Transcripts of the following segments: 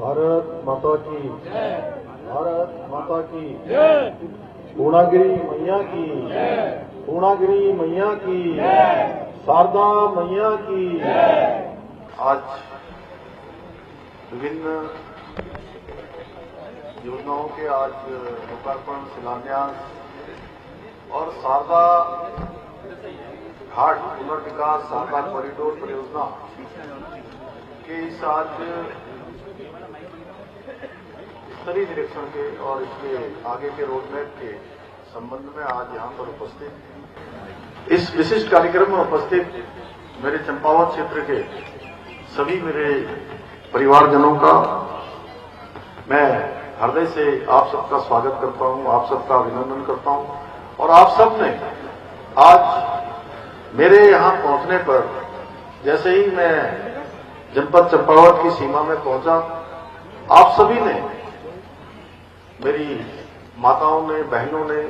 भारत माता की जय। भारत माता की जय। पूर्णागिरी मैया की जय। पूर्णागिरी मैया की जय। शारदा मैया की जय। आज विभिन्न योजनाओं के आज लोकार्पण, शिलान्यास और शारदा घाट पुनर्विकास, शारदा कॉरिडोर परियोजना के इस आज स्तरीय निरीक्षण के और इसके आगे के रोडमैप के संबंध में आज यहां पर उपस्थित इस विशिष्ट कार्यक्रम में उपस्थित मेरे चंपावत क्षेत्र के सभी मेरे परिवारजनों का मैं हृदय से आप सबका स्वागत करता हूं, आप सबका अभिनंदन करता हूं। और आप सब ने आज मेरे यहां पहुंचने पर जैसे ही मैं जनपद चंपावत की सीमा में पहुंचा, आप सभी ने, मेरी माताओं ने, बहनों ने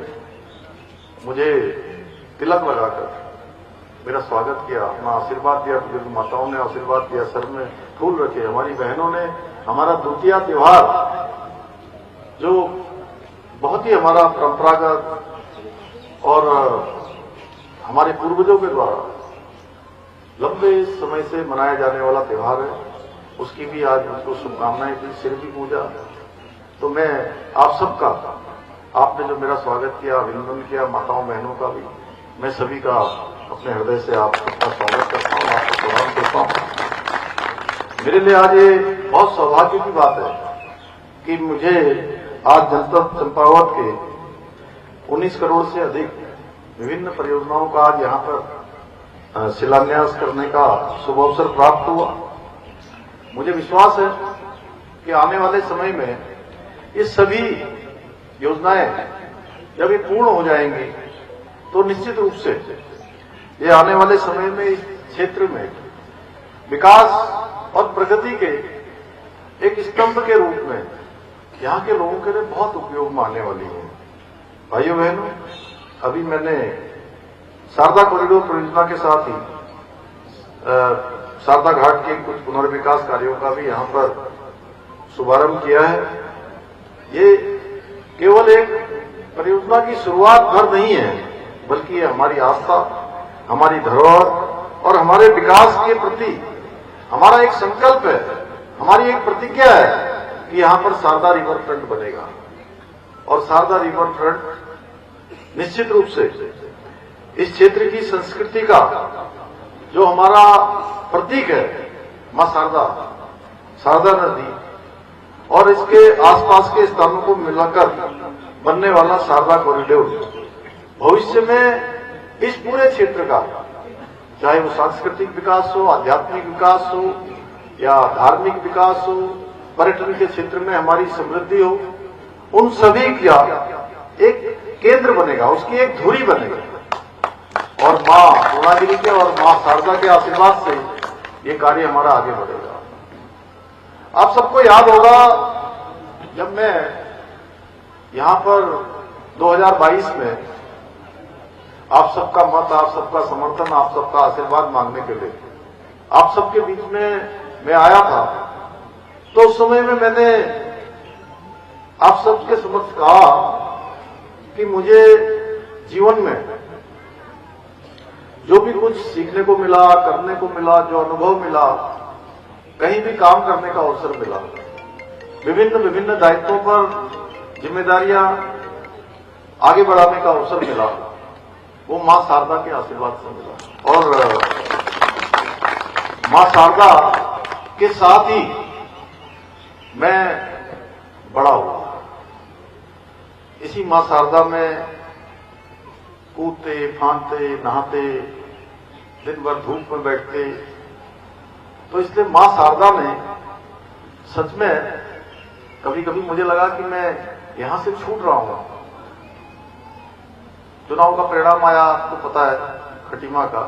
मुझे तिलक लगाकर मेरा स्वागत किया, अपना आशीर्वाद दिया। बुजुर्ग माताओं ने आशीर्वाद दिया, सर में फूल रखे। हमारी बहनों ने हमारा द्वितीय त्योहार, जो बहुत ही हमारा परंपरागत और हमारे पूर्वजों के द्वारा लंबे समय से मनाया जाने वाला त्योहार है, उसकी भी आज उनको शुभकामनाएं दी, सिर भी पूजा। तो मैं आप सबका, आपने जो मेरा स्वागत किया, अभिनंदन किया, माताओं बहनों का भी मैं सभी का अपने हृदय से आप सबका स्वागत करता हूं, आपको प्रणाम करता हूं। मेरे लिए आज ये बहुत सौभाग्य की बात है कि मुझे आज जनपद चंपावत के 19 करोड़ से अधिक विभिन्न परियोजनाओं का आज यहां पर शिलान्यास करने का शुभ अवसर प्राप्त हुआ। मुझे विश्वास है कि आने वाले समय में ये सभी योजनाएं जब ये पूर्ण हो जाएंगी तो निश्चित रूप से ये आने वाले समय में इस क्षेत्र में विकास और प्रगति के एक स्तंभ के रूप में यहां के लोगों के लिए बहुत उपयोग में आने वाली है। भाइयों बहनों, अभी मैंने शारदा कॉरिडोर परियोजना के साथ ही शारदा घाट के कुछ पुनर्विकास कार्यों का भी यहां पर शुभारंभ किया है। ये केवल एक परियोजना की शुरुआत भर नहीं है, बल्कि ये हमारी आस्था, हमारी धरोहर और हमारे विकास के प्रति हमारा एक संकल्प है, हमारी एक प्रतिज्ञा है कि यहां पर शारदा रिवर फ्रंट बनेगा। और शारदा रिवर फ्रंट निश्चित रूप से इस क्षेत्र की संस्कृति का जो हमारा प्रतीक है, मां शारदा, शारदा नदी और इसके आसपास के स्थानों को मिलाकर बनने वाला शारदा कॉरिडोर भविष्य में इस पूरे क्षेत्र का, चाहे वो सांस्कृतिक विकास हो, आध्यात्मिक विकास हो या धार्मिक विकास हो, पर्यटन के क्षेत्र में हमारी समृद्धि हो, उन सभी का एक केंद्र बनेगा, उसकी एक धुरी बनेगी। और मां पूर्णागिरी के और मां शारदा के आशीर्वाद से ये कार्य हमारा आगे बढ़ेगा। आप सबको याद होगा, जब मैं यहां पर 2022 में आप सबका मत, आप सबका समर्थन, आप सबका आशीर्वाद मांगने के लिए आप सबके बीच में मैं आया था, तो उस समय में मैंने आप सबके समक्ष कहा कि मुझे जीवन में जो भी कुछ सीखने को मिला, करने को मिला, जो अनुभव मिला, कहीं भी काम करने का अवसर मिला, विभिन्न दायित्वों पर जिम्मेदारियां आगे बढ़ाने का अवसर मिला, वो मां शारदा के आशीर्वाद से मिला। और मां शारदा के साथ ही मैं बड़ा हुआ। इसी मां शारदा में कूदते, फांदते, नहाते, दिन भर धूप में बैठते। तो इसलिए मां शारदा ने सच में कभी कभी मुझे लगा कि मैं यहां से छूट रहा हूं। चुनाव का परिणाम आया, आपको पता है, खटीमा का।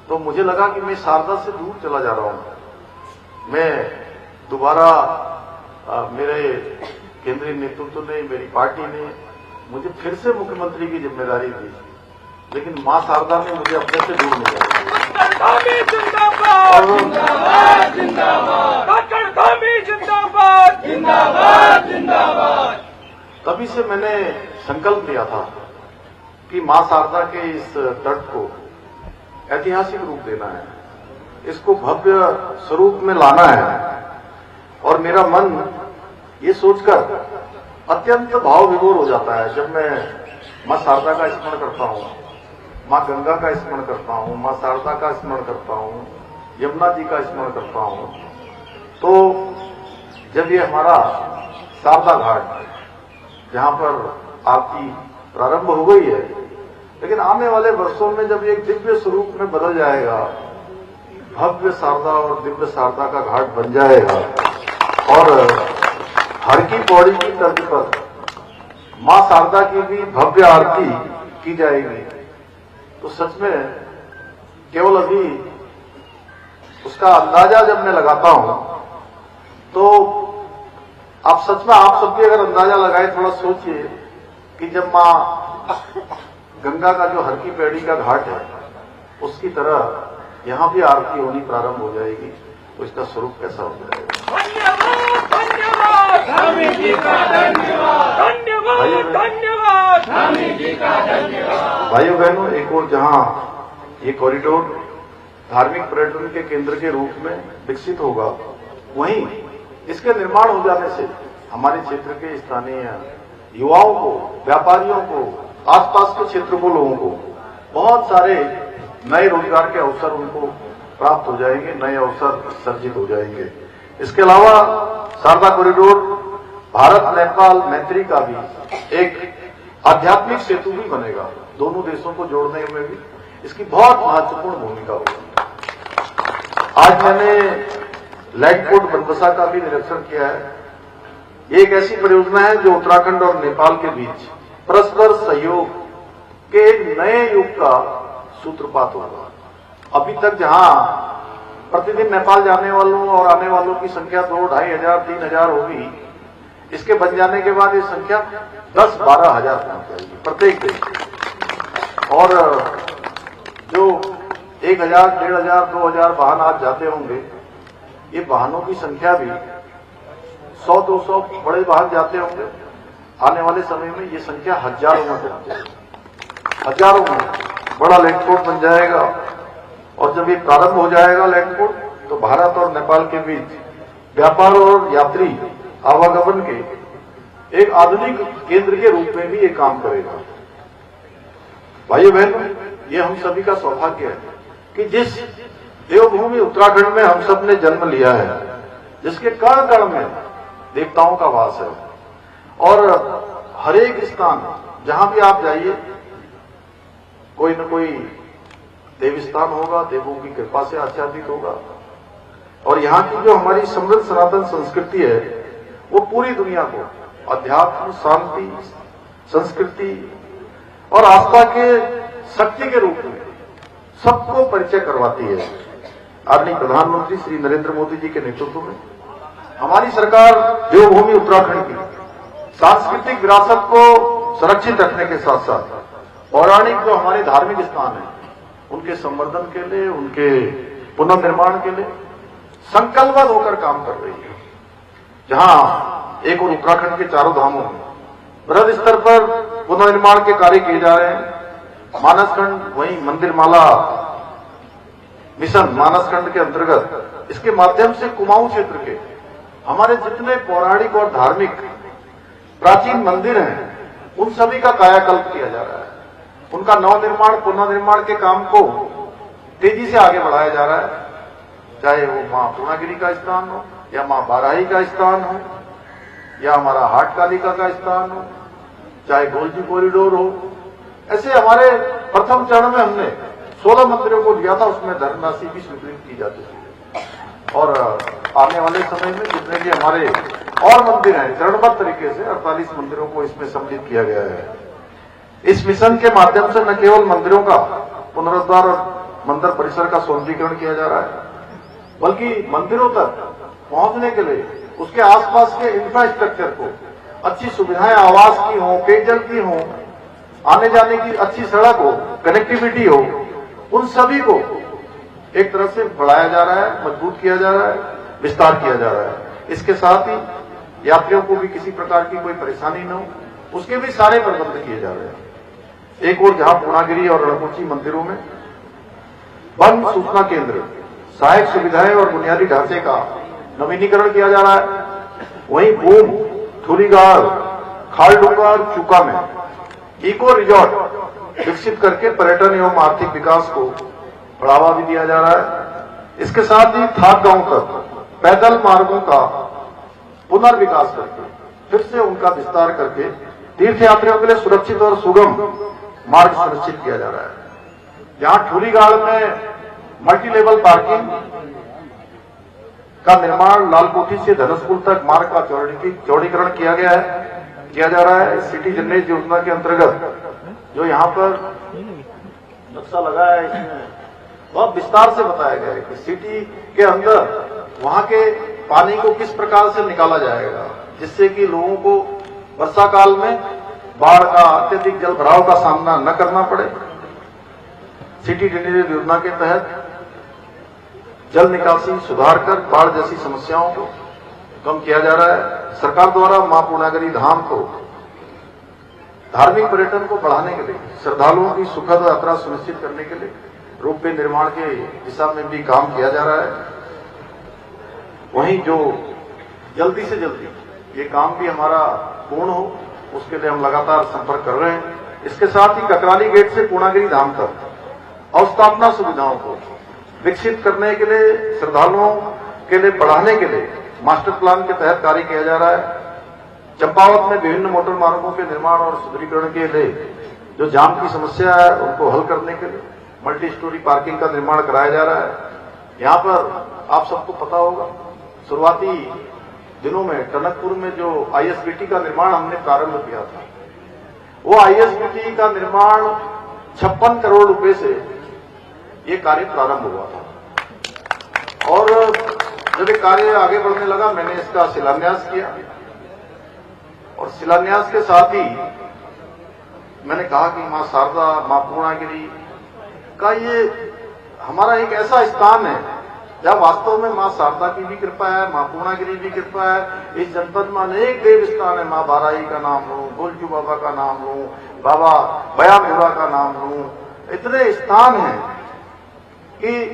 तो मुझे लगा कि मैं शारदा से दूर चला जा रहा हूं। मैं दोबारा मेरे केंद्रीय नेतृत्व ने, मेरी पार्टी ने मुझे फिर से मुख्यमंत्री की जिम्मेदारी दी, लेकिन मां शारदा ने मुझे अपने से दूर नहीं किया। तभी से मैंने संकल्प लिया था कि मां शारदा के इस तट को ऐतिहासिक रूप देना है, इसको भव्य स्वरूप में लाना है। और मेरा मन ये सोचकर अत्यंत भाव विभोर हो जाता है जब मैं मां शारदा का स्मरण करता हूं, मां गंगा का स्मरण करता हूं, मां शारदा का स्मरण करता हूं, यमुना जी का स्मरण करता हूं। तो जब ये हमारा शारदा घाट जहां पर आरती प्रारंभ हो गई है, लेकिन आने वाले वर्षों में जब एक दिव्य स्वरूप में बदल जाएगा, भव्य शारदा और दिव्य शारदा का घाट बन जाएगा और हर की पौड़ी की तर्ज पर मां शारदा की भी भव्य आरती की जाएगी, तो सच में केवल अभी उसका अंदाजा जब मैं लगाता हूं तो आप सच में आप सब भी अगर अंदाजा लगाए, थोड़ा सोचिए कि जब मां गंगा का जो हर की पैड़ी का घाट है उसकी तरह यहां भी आरती होनी प्रारंभ हो जाएगी, तो इसका स्वरूप कैसा हो जाएगा। धन्यवाद स्वामी जी का, धन्यवाद धन्यवाद स्वामी जी का, धन्यवाद। भाइयों बहनों, एक और जहां ये कॉरिडोर धार्मिक पर्यटन के केंद्र के रूप में विकसित होगा, वहीं इसके निर्माण हो जाने से हमारे क्षेत्र के स्थानीय युवाओं को, व्यापारियों को, आसपास के क्षेत्र को, लोगों को बहुत सारे नए रोजगार के अवसर उनको प्राप्त हो जाएंगे, नए अवसर सर्जित हो जाएंगे। इसके अलावा शारदा कॉरिडोर भारत नेपाल मैत्री का भी एक आध्यात्मिक सेतु भी बनेगा, दोनों देशों को जोड़ने में भी इसकी बहुत महत्वपूर्ण भूमिका होगी। आज मैंने लैंड पोर्ट बनबसा का भी निरीक्षण किया है। ये एक ऐसी परियोजना है जो उत्तराखंड और नेपाल के बीच परस्पर सहयोग के नए युग का सूत्रपात होगा। अभी तक जहां प्रतिदिन नेपाल जाने वालों और आने वालों की संख्या 2, 2,500, 3,000 होगी, इसके बन जाने के बाद ये संख्या 10-12 हजार पहुंच जाएगी प्रत्येक दिन। और जो 1,000, 1,500, 2,000 वाहन आज जाते होंगे, ये वाहनों की संख्या भी 100-200 बड़े वाहन जाते होंगे। आने वाले समय में ये संख्या हजारों में पहुंच जाएगी, हजारों में बड़ा लैंड पोर्ट बन जाएगा। और जब ये प्रारंभ हो जाएगा लैंड पोर्ट, तो भारत और नेपाल के बीच व्यापार और यात्री आवागमन के एक आधुनिक केंद्र के रूप में भी ये काम करेगा। भाइयों बहनों, ये हम सभी का सौभाग्य है कि जिस देवभूमि उत्तराखंड में हम सब ने जन्म लिया है, जिसके कण कण में देवताओं का वास है, और हर एक स्थान जहां भी आप जाइए कोई न कोई देव स्थान होगा, देवों की कृपा से आच्छादित होगा। और यहाँ की जो हमारी समृद्ध सनातन संस्कृति है, वो पूरी दुनिया को अध्यात्म, शांति, संस्कृति और आस्था के शक्ति के रूप में सबको परिचय करवाती है। आदरणीय प्रधानमंत्री श्री नरेंद्र मोदी जी के नेतृत्व में हमारी सरकार देवभूमि उत्तराखंड की सांस्कृतिक विरासत को सुरक्षित रखने के साथ साथ पौराणिक जो हमारे धार्मिक स्थान हैं, उनके संवर्धन के लिए, उनके पुनर्निर्माण के लिए संकल्पबद्ध होकर काम कर रही है। जहां एक और उत्तराखंड के चारों धामों में बृहद स्तर पर पुनर्निर्माण के कार्य किए जा रहे हैं। मानसखंड, वहीं मंदिरमाला मिशन मानसखंड के अंतर्गत इसके माध्यम से कुमाऊं क्षेत्र के हमारे जितने पौराणिक और धार्मिक प्राचीन मंदिर हैं, उन सभी का कायाकल्प किया जा रहा है। उनका नवनिर्माण, पुनर्निर्माण के काम को तेजी से आगे बढ़ाया जा रहा है। चाहे वो मां पूर्णागिरी का स्थान हो, या मां बाराही का स्थान हो, या हमारा हाट कालिका का स्थान हो, चाहे गोलजी कॉरिडोर हो। ऐसे हमारे प्रथम चरण में हमने 16 मंदिरों को लिया था, उसमें धनराशि भी स्वीकृत की जा चुकी है। और आने वाले समय में जितने भी हमारे और मंदिर हैं, चरणबद्ध तरीके से 48 मंदिरों को इसमें सम्मिलित किया गया है। इस मिशन के माध्यम से न केवल मंदिरों का पुनरुद्धार और मंदिर परिसर का सौंदर्यीकरण किया जा रहा है, बल्कि मंदिरों तक पहुंचने के लिए उसके आसपास के इंफ्रास्ट्रक्चर को अच्छी सुविधाएं, आवास की हो, पेयजल की हो, आने जाने की अच्छी सड़क हो, कनेक्टिविटी हो, उन सभी को एक तरह से बढ़ाया जा रहा है, मजबूत किया जा रहा है, विस्तार किया जा रहा है। इसके साथ ही यात्रियों को भी किसी प्रकार की कोई परेशानी न हो, उसके भी सारे प्रबंध किए जा रहे हैं। एक और जहां पूर्णागिरी और रणकुंची मंदिरों में वन सूचना केंद्र, सहायक सुविधाएं और बुनियादी ढांचे का नवीनीकरण किया जा रहा है, वहीं बूम, धूलीगाड़, खालडूंगा और चूका में इको रिजॉर्ट विकसित करके पर्यटन एवं आर्थिक विकास को बढ़ावा भी दिया जा रहा है। इसके साथ ही थाक गांव तक पैदल मार्गों का पुनर्विकास करके फिर से उनका विस्तार करके तीर्थयात्रियों के लिए सुरक्षित और सुगम मार्ग सुनिश्चित किया जा रहा है। जहां धूलीगाड़ में मल्टी लेवल पार्किंग का निर्माण लालकोठी से धनुषपुर तक मार्ग का चौड़ीकरण किया जा रहा है। सिटी जनरेट योजना के अंतर्गत जो यहां पर नक्शा लगा है, इसमें बहुत विस्तार से बताया गया है कि सिटी के अंदर वहां के पानी को किस प्रकार से निकाला जाएगा, जिससे कि लोगों को वर्षा काल में बाढ़ का अत्यधिक जल भराव का सामना न करना पड़े। सिटी ड्रेनेज योजना के तहत जल निकासी सुधार कर बाढ़ जैसी समस्याओं को कम किया जा रहा है। सरकार द्वारा मां पूर्णागिरी धाम को धार्मिक पर्यटन को बढ़ाने के लिए, श्रद्धालुओं की सुखद यात्रा सुनिश्चित करने के लिए रोपवे निर्माण के दिशा में भी काम किया जा रहा है। वहीं जो जल्दी से जल्दी ये काम भी हमारा पूर्ण हो, उसके लिए हम लगातार संपर्क कर रहे हैं। इसके साथ ही ककराली गेट से पूर्णागिरी धाम तक अवस्थापना सुविधाओं को विकसित करने के लिए, श्रद्धालुओं के लिए बढ़ाने के लिए मास्टर प्लान के तहत कार्य किया जा रहा है। चंपावत में विभिन्न मोटर मार्गों के निर्माण और सुदृढ़ीकरण के लिए जो जाम की समस्या है उनको हल करने के लिए मल्टी स्टोरी पार्किंग का निर्माण कराया जा रहा है। यहां पर आप सबको पता होगा, शुरुआती दिनों में टनकपुर में जो आईएसबीटी का निर्माण हमने प्रारंभ किया था, वो आईएसबीटी का निर्माण 56 करोड़ रुपए से ये कार्य प्रारंभ हुआ था। और जब ये कार्य आगे बढ़ने लगा, मैंने इसका शिलान्यास किया और शिलान्यास के साथ ही मैंने कहा कि मां शारदा, मां पूर्णागिरी का ये हमारा एक ऐसा स्थान है जहां वास्तव में मां शारदा की भी कृपा है, मां पूर्णागिरी भी कृपा है। इस जनपद में अनेक देव स्थान है, मां बाराई का नाम लूं, गोलचू बाबा का नाम लूं, बाबा बयामुरा का नाम लूं, इतने स्थान हैं कि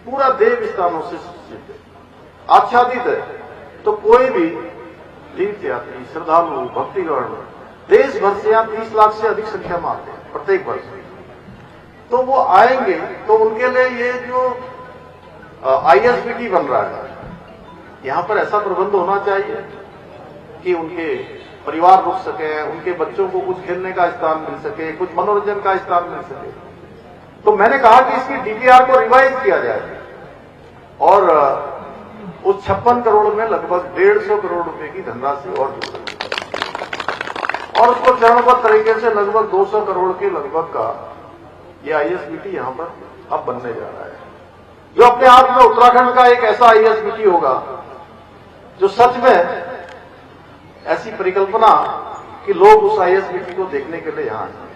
पूरा देव स्थानों से आच्छादित है। तो कोई भी तीर्थयात्री, श्रद्धालु, भक्तिगण देश भर से यहाँ 30 लाख से अधिक संख्या में आते हैं प्रत्येक वर्ष। तो वो आएंगे तो उनके लिए ये जो आईएसबीटी बन रहा है, यहां पर ऐसा प्रबंध होना चाहिए कि उनके परिवार रुक सके, उनके बच्चों को कुछ खेलने का स्थान मिल सके, कुछ मनोरंजन का स्थान मिल सके। तो मैंने कहा कि इसकी डीपीआर को रिवाइज किया जाए और उस 56 करोड़ में लगभग 150 करोड़ रुपए की धनराशि और उसको चरणबद्ध तरीके से लगभग 200 करोड़ के लगभग का ये आईएसबीटी यहां पर अब बनने जा रहा है, जो अपने आप में उत्तराखंड का एक ऐसा आईएसबीटी होगा जो सच में ऐसी परिकल्पना कि लोग उस आईएसबीटी को देखने के लिए यहां आए।